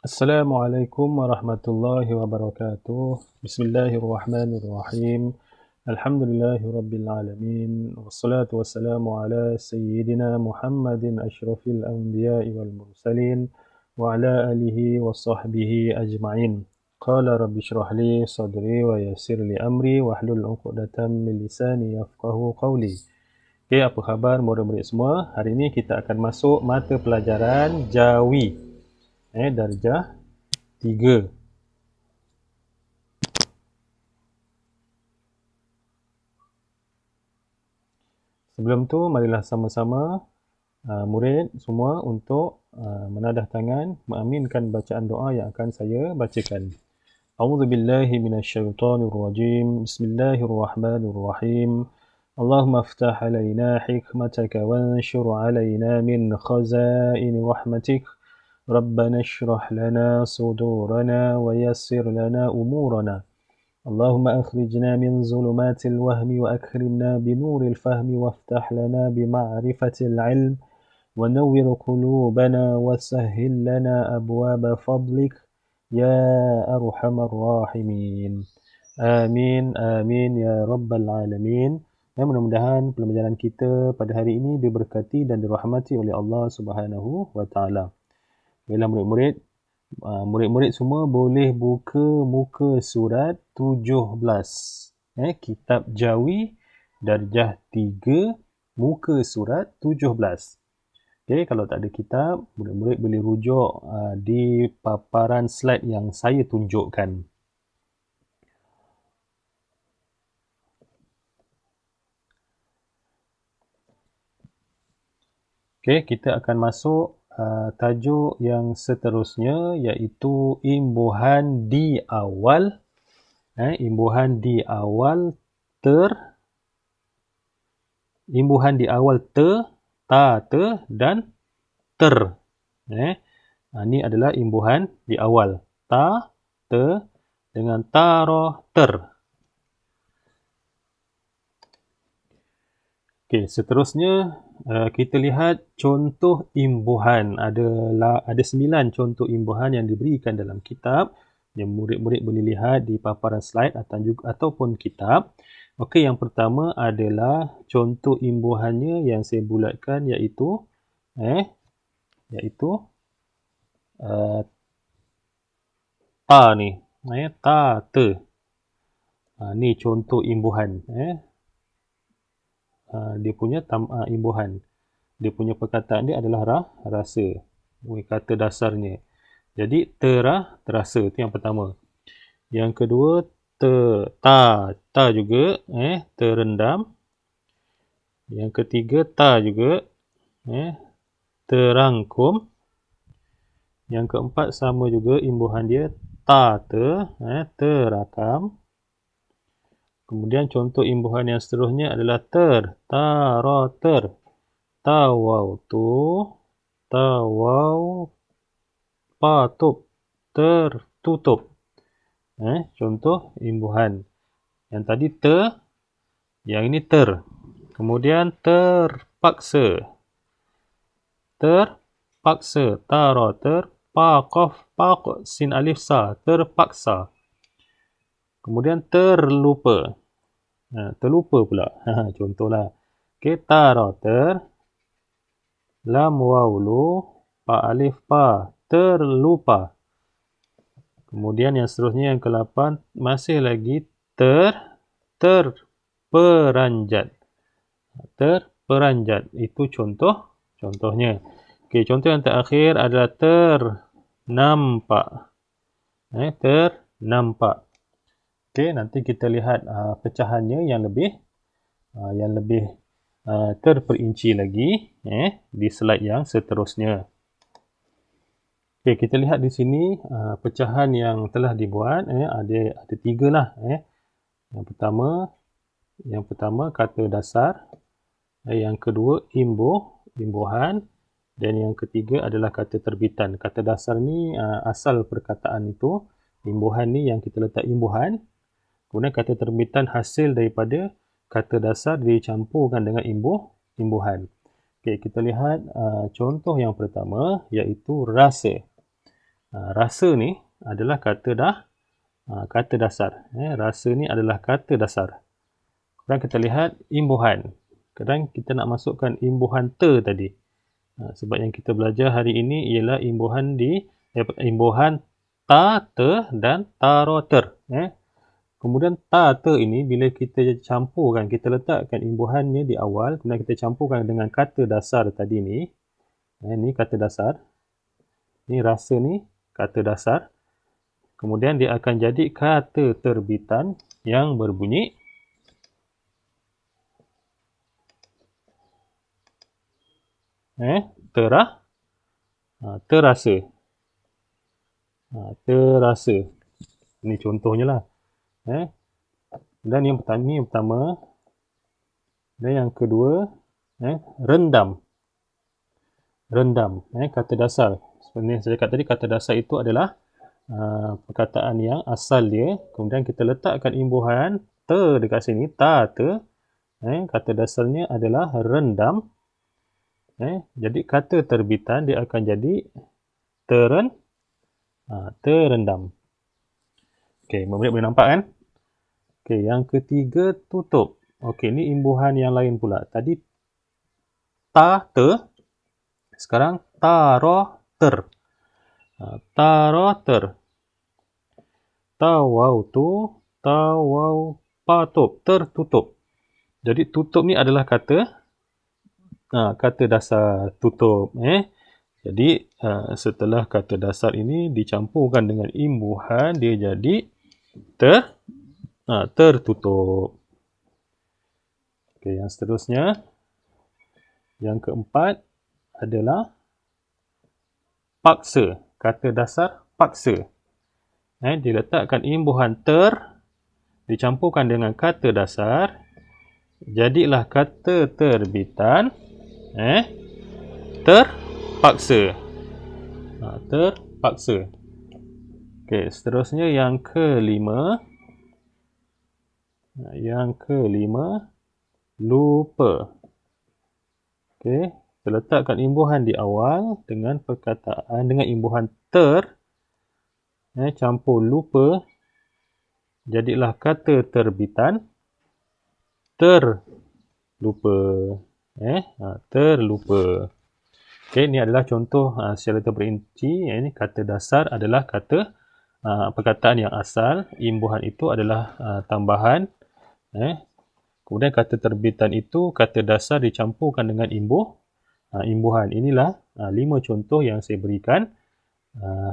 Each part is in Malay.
Assalamualaikum warahmatullahi wabarakatuh. Bismillahirrahmanirrahim. Alhamdulillahi rabbil alamin. Wassalatu wassalamu ala sayyidina Muhammadin asyrafil anbiya'i wal mursalin wa ala alihi wa sahbihi ajma'in. Qala rabbi shrah li sadri wa yassir li amri wahlul 'uqdatam min lisani yafqahu qawli. Okay, apa khabar murid-murid semua? Hari ini kita akan masuk mata pelajaran Jawi. Darjah 3. Sebelum tu, marilah sama-sama murid semua untuk menadah tangan, mengaminkan bacaan doa yang akan saya bacakan. A'udzubillahi minasyaitonirrajim. Bismillahirrahmanirrahim. Allahumma aftah alaina hikmataka wanshur alaina min khazain rahmatik. ربنا اشرح لنا صدورنا ويسر لنا أمورنا اللهم أخرجنا من ظلمات الوهم وأكرمنا بنور الفهم وافتح لنا بمعرفة العلم ونور قلوبنا وسهل لنا أبواب فضلك يا أرحم الراحمين آمين آمين يا رب العالمين. Dan mudah-mudahan pembelajaran kita pada hari ini diberkati dan dirahmati oleh Allah Subhanahu wa taala. Baiklah murid-murid semua boleh buka muka surat 17. Kitab Jawi Darjah 3 muka surat 17. Okay, kalau tak ada kitab, murid-murid boleh rujuk di paparan slide yang saya tunjukkan. Okay, kita akan masuk tajuk yang seterusnya, iaitu imbuhan di awal. Imbuhan di awal imbuhan di awal ta, te dan ter. Ini adalah imbuhan di awal. Ta, te dengan taro, ter. Okey, seterusnya kita lihat contoh imbuhan. Ada 9 contoh imbuhan yang diberikan dalam kitab yang murid-murid boleh lihat di paparan slide ataupun kitab. Okey, yang pertama adalah contoh imbuhannya yang saya bulatkan, iaitu ta ni. Ta, te. Ni contoh imbuhan. Dia punya imbuhan. Dia punya perkataan dia adalah rasa. Kata dasarnya. Jadi terasa, itu yang pertama. Yang kedua ta juga, terendam. Yang ketiga ta juga, terangkum. Yang keempat sama juga imbuhan dia, terakam. Kemudian contoh imbuhan yang seterusnya adalah ter, tawautu, patup, tertutup. Contoh imbuhan. Yang tadi yang ini ter. Kemudian terpaksa, taro, paqaf, sin alif sa, terpaksa. Kemudian terlupa. Terlupa pula. Contohlah. Okey, taro, lam wawlu, pa alif pa, terlupa. Kemudian yang seterusnya yang ke-8 masih lagi terperanjat. Terperanjat. Itu contohnya. Okey, contoh yang terakhir adalah ternampak. Ternampak. Okey, nanti kita lihat pecahannya yang lebih terperinci lagi di slide yang seterusnya. Okey, kita lihat di sini pecahan yang telah dibuat. Ada 3 lah. Yang pertama kata dasar. Yang kedua imbuhan. Dan yang ketiga adalah kata terbitan. Kata dasar ni asal perkataan itu. Imbuhan ni yang kita letak imbuhan. Kemudian kata terbitan hasil daripada kata dasar dicampurkan dengan imbuhan. Okey, kita lihat contoh yang pertama, iaitu rasa. Rasa ni adalah kata dasar. Rasa ni adalah kata dasar. Sekarang kita lihat imbuhan. Sekarang kita nak masukkan imbuhan ter tadi. Sebab yang kita belajar hari ini ialah imbuhan ta, ter dan taro ter. Kemudian ta, ter ini bila kita campurkan, kita letakkan imbuhannya di awal, kemudian kita campurkan dengan kata dasar tadi ni. Ni kata dasar. Ni rasa ni kata dasar. Kemudian dia akan jadi kata terbitan yang berbunyi terasa. Terasa. Ini contohnya lah. Dan yang pertama. Dan yang kedua, rendam. Rendam. Kata dasar. Sebenarnya saya cakap tadi, kata dasar itu adalah perkataan yang asal dia. Kemudian kita letakkan imbuhan ter dekat sini. Ta, ter. Kata dasarnya adalah rendam. Jadi kata terbitan dia akan jadi terendam. Okey, murid boleh nampak kan? Okey, yang ketiga tutup. Okey, ni imbuhan yang lain pula. Tadi ta, ter. Sekarang taro, ter. Taro, ter. Tawau, tu. Tawau, patup. Tertutup. Jadi tutup ni adalah kata dasar tutup. Jadi setelah kata dasar ini dicampurkan dengan imbuhan, dia jadi tertutup. Okey, yang seterusnya, yang keempat adalah paksa. Kata dasar paksa. Diletakkan imbuhan ter, dicampurkan dengan kata dasar, jadilah kata terbitan terpaksa. Terpaksa. Okey, seterusnya yang kelima. Yang kelima, lupa. Okey, kita letakkan imbuhan di awal dengan perkataan, dengan imbuhan ter, campur lupa, jadilah kata terbitan terlupa. Terlupa. Okey, ini adalah contoh secara terperinci. Ini kata dasar adalah kata perkataan yang asal. Imbuhan itu adalah tambahan. Kemudian kata terbitan itu kata dasar dicampurkan dengan imbuhan. Inilah 5 contoh yang saya berikan.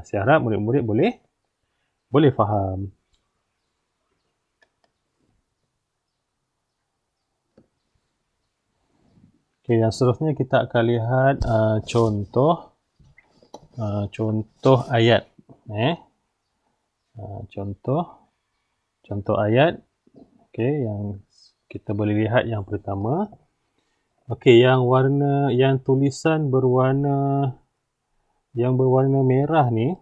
Saya harap murid-murid boleh faham. Okey, yang seterusnya kita akan lihat contoh ayat. Contoh ayat. Okey, yang kita boleh lihat yang pertama. Okey, yang tulisan berwarna merah ni.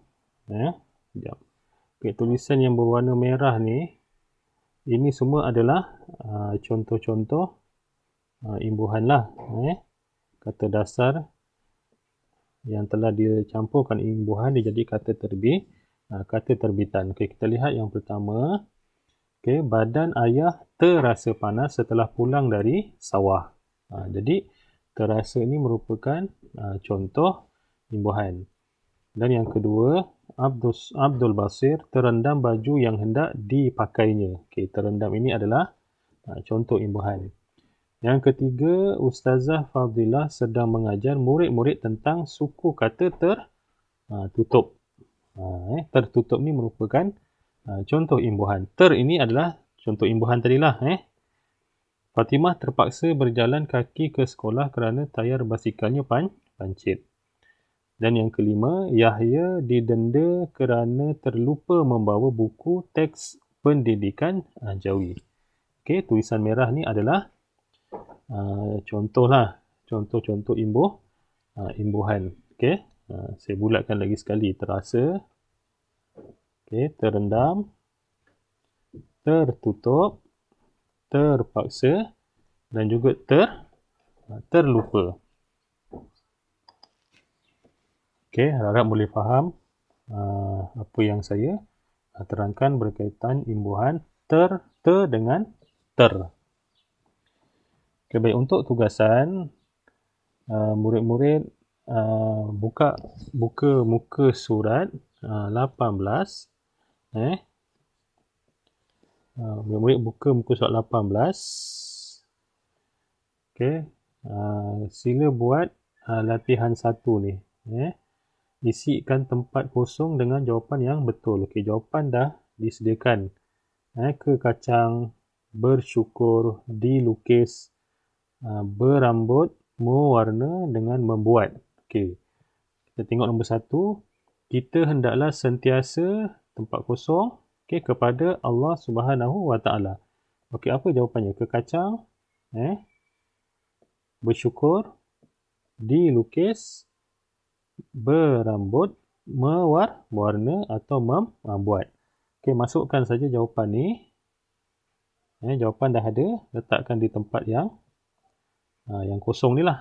Okey, tulisan yang berwarna merah ni, ini semua adalah contoh-contoh imbuhan lah. Kata dasar yang telah dicampurkan imbuhan dia jadi kata terbitan. Okey, kita lihat yang pertama. Okey, badan ayah terasa panas setelah pulang dari sawah. Jadi terasa ini merupakan contoh imbuhan. Dan yang kedua, Abdul Basir terendam baju yang hendak dipakainya. Okey, terendam ini adalah contoh imbuhan. Yang ketiga, Ustazah Fadilah sedang mengajar murid-murid tentang suku kata tertutup. Tertutup ni merupakan contoh imbuhan. Ter ini adalah contoh imbuhan tadilah. Fatimah terpaksa berjalan kaki ke sekolah kerana tayar basikalnya pancit. Dan yang kelima, Yahya didenda kerana terlupa membawa buku teks pendidikan Jawi. Okey, tulisan merah ni adalah contoh imbuhan. Okey, saya bulatkan lagi sekali. Terasa, okey, terendam, tertutup, terpaksa dan juga terlupa. Okey, harap boleh faham apa yang saya terangkan berkaitan imbuhan ter dengan ter. Okay, baik, untuk tugasan, murid-murid buka muka surat 18. Murid-murid buka muka surat 18. Okay. Sila buat latihan 1 ni. Isikan tempat kosong dengan jawapan yang betul. Okay, jawapan dah disediakan. Ke kacang, bersyukur, dilukis, berambut, mewarna dengan membuat. Okay. Kita tengok nombor 1. Kita hendaklah sentiasa tempat kosong kepada Allah Subhanahu Wa Taala. Okey, apa jawapannya? Ke kacang, bersyukur, dilukis, berambut, mewarna atau membuat. Okey, masukkan saja jawapan ni. Jawapan dah ada, letakkan di tempat yang kosong ni lah.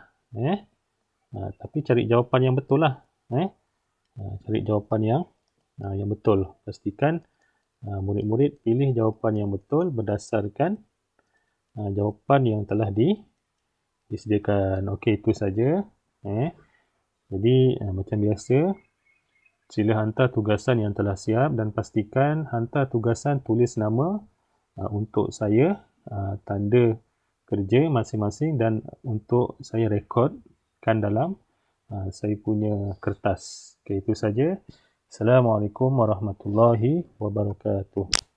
Tapi cari jawapan yang betul lah. Cari jawapan yang betul. Pastikan murid-murid pilih jawapan yang betul berdasarkan jawapan yang telah disediakan. Okey, itu saja. Jadi macam biasa, sila hantar tugasan yang telah siap dan pastikan hantar tugasan tulis nama untuk saya tanda kerja masing-masing dan untuk saya rekodkan dalam saya punya kertas. Okey, itu saja. Assalamualaikum warahmatullahi wabarakatuh.